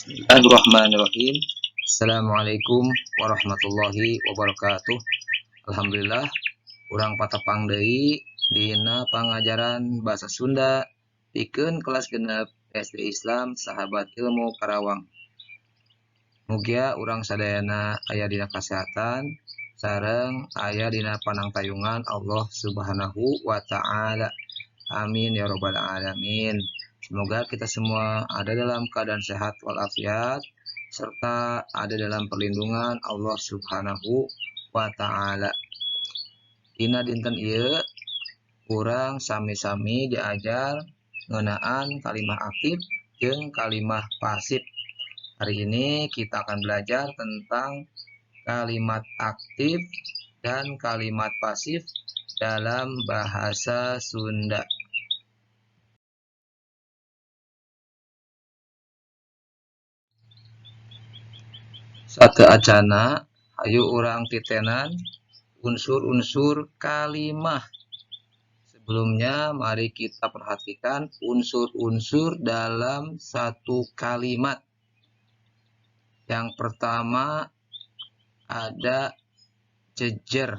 Bismillahirrahmanirrahim. Assalamualaikum warahmatullahi wabarakatuh. Alhamdulillah, urang patepang deui dina pangajaran basa Sunda pikeun kelas genep SD Islam Sahabat Ilmu Karawang. Mugia urang sadayana aya dina kasehatan sareng aya dina panangtayungan Allah Subhanahu wa taala. Amin ya rabbal alamin. Semoga kita semua ada dalam keadaan sehat walafiat serta ada dalam perlindungan Allah Subhanahu wa taala. Dina dinten ieu urang sami-sami diajar ngeunaan kalimah aktif jeung kalimah pasif. Hari ini kita akan belajar tentang kalimat aktif dan kalimat pasif dalam bahasa Sunda. Sateacana hayu urang titenan unsur-unsur kalimah. Sebelumnya mari kita perhatikan unsur-unsur dalam satu kalimat. Yang pertama ada jejer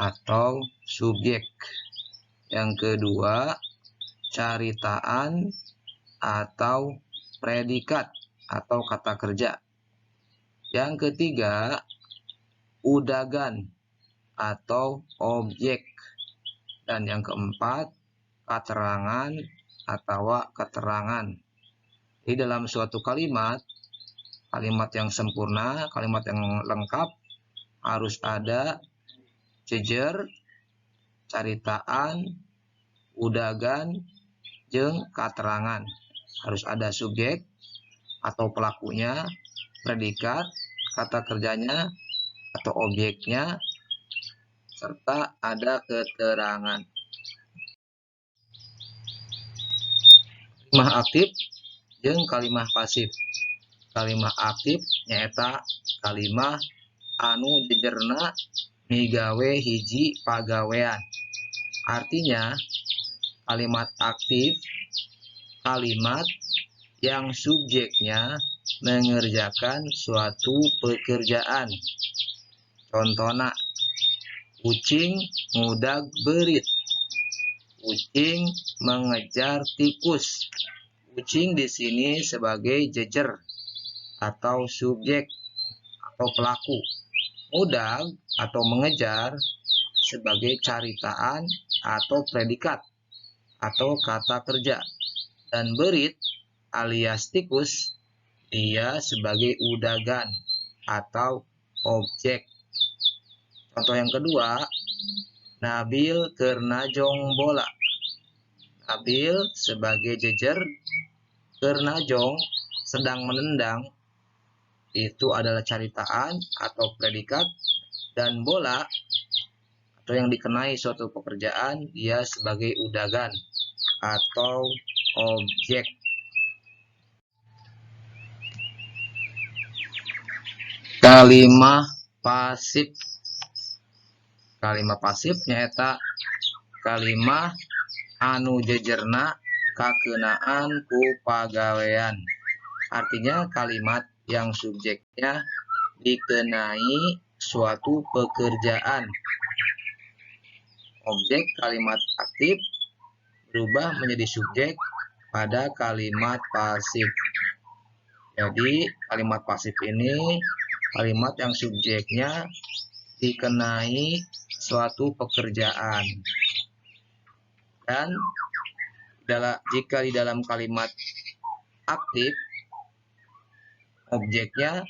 atau subjek. Yang kedua caritaan atau predikat atau kata kerja. Yang ketiga udagan atau objek. Dan yang keempat keterangan atau keterangan. Di dalam suatu kalimat yang sempurna, kalimat yang lengkap harus ada jejer, caritaan, udagan, jeung keterangan. Harus ada subjek atau pelakunya, predikat, kata kerjanya atau objeknya, serta ada keterangan. Kalimah aktif jeung kalimah pasif. Kalimah aktif nyaeta kalimah anu jejerna migawe hiji pagawean. Artinya kalimat aktif kalimat yang subjeknya mengerjakan suatu pekerjaan. Contohna, kucing ngudag berit, kucing mengejar tikus. Kucing di sini sebagai jejer atau subjek atau pelaku. Ngudag atau mengejar sebagai caritaan atau predikat atau kata kerja. Dan berit alias tikus dia sebagai udagan atau objek. Contoh yang kedua, Nabil keur najong bola. Nabil sebagai jejer, keur najong sedang menendang, itu adalah caritaan atau predikat, dan bola atau yang dikenai suatu pekerjaan dia sebagai udagan atau objek. Kalimah pasif. Kalimah pasif nyaeta kalimah anu jejerna kakeunaan ku pagawean. Artinya kalimat yang subjeknya dikenai suatu pekerjaan. Objek kalimat aktif berubah menjadi subjek pada kalimat pasif. Jadi kalimat pasif ini kalimat yang subjeknya dikenai suatu pekerjaan. Dan jika di dalam kalimat aktif objeknya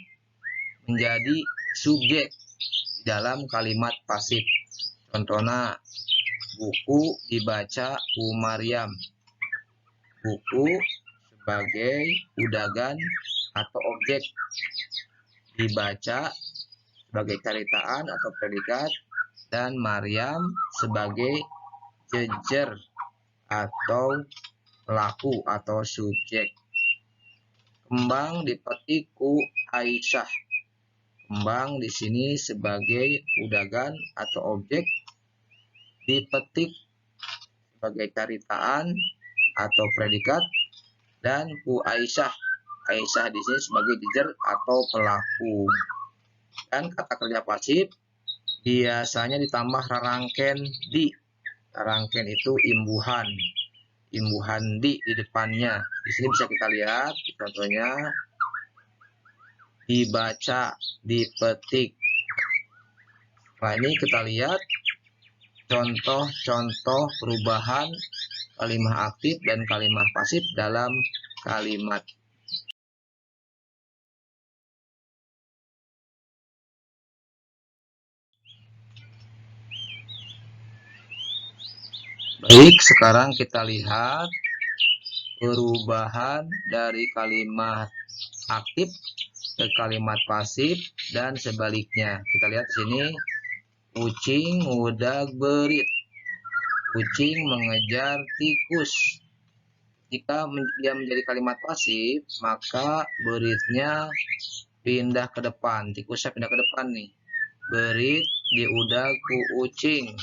menjadi subjek dalam kalimat pasif. Contohnya, buku dibaca ku Maryam. Buku sebagai udagan atau objek, dibaca sebagai caritaan atau predikat, dan Maryam sebagai jejer atau pelaku atau subjek. Kembang dipetik ku Aisyah. Kembang di sini sebagai udagan atau objek, dipetik sebagai caritaan atau predikat, dan ku Aisyah Aisyah di sini sebagai jejer atau pelaku. Dan kata kerja pasif biasanya ditambah rangken di. Rangken itu imbuhan. Imbuhan di depannya. Di sini bisa kita lihat contohnya dibaca, dipetik. Nah, ini kita lihat contoh-contoh perubahan kalimat aktif dan kalimat pasif dalam kalimat. Baik, sekarang kita lihat perubahan dari kalimat aktif ke kalimat pasif dan sebaliknya. Kita lihat di sini, kucing ngudag berit. Kucing mengejar tikus. Jika dia menjadi kalimat pasif, maka beritnya pindah ke depan. Tikusnya pindah ke depan nih. Berit diudag ku ucing.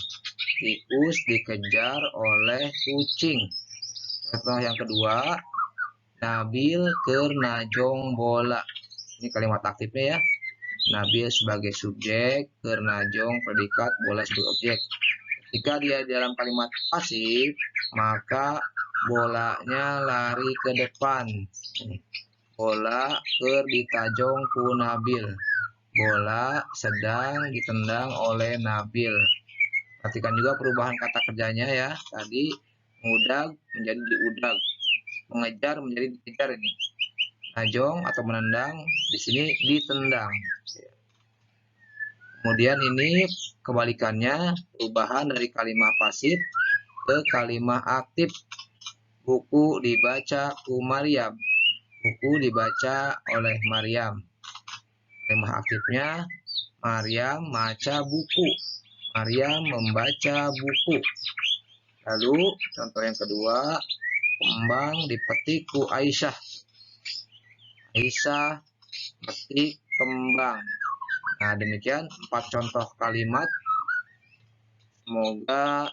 Tikus dikejar oleh kucing. Contoh yang kedua, Nabil keur najong bola. Ini kalimat aktifnya ya. Nabil sebagai subjek, keur najong predikat, bola sebagai objek. Jika dia dalam kalimat pasif, maka bolanya lari ke depan. Bola keur ditajong ku Nabil. Bola sedang ditendang oleh Nabil. Perhatikan juga perubahan kata kerjanya ya. Tadi ngudag menjadi diudag, mengejar menjadi dikejar ini. Najong atau menendang di sini ditendang. Kemudian ini kebalikannya, perubahan dari kalimat pasif ke kalimat aktif. Buku dibaca ku Maryam. Buku dibaca oleh Maryam. Kalimat aktifnya, Maryam maca buku. Maryam membaca buku. Lalu contoh yang kedua, kembang dipetik ku Aisyah. Aisyah petik kembang. Nah, demikian 4 contoh kalimat. Semoga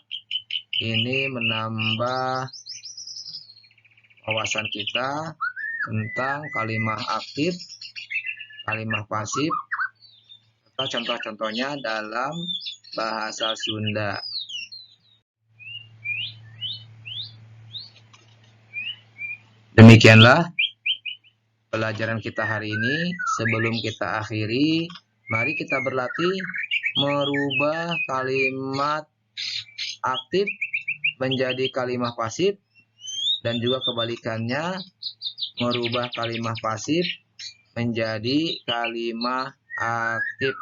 ini menambah wawasan kita tentang kalimat aktif, kalimat pasif, serta contoh-contohnya dalam bahasa Sunda. Demikianlah pelajaran kita hari ini. Sebelum kita akhiri, mari kita berlatih merubah kalimat aktif menjadi kalimat pasif dan juga kebalikannya, merubah kalimat pasif menjadi kalimat aktif.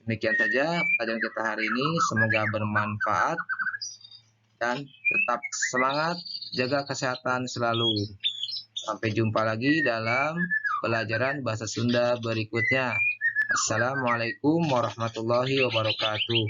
Demikian saja pelajaran kita hari ini. Semoga bermanfaat dan tetap semangat, jaga kesehatan selalu. Sampai jumpa lagi dalam pelajaran bahasa Sunda berikutnya. Assalamualaikum warahmatullahi wabarakatuh.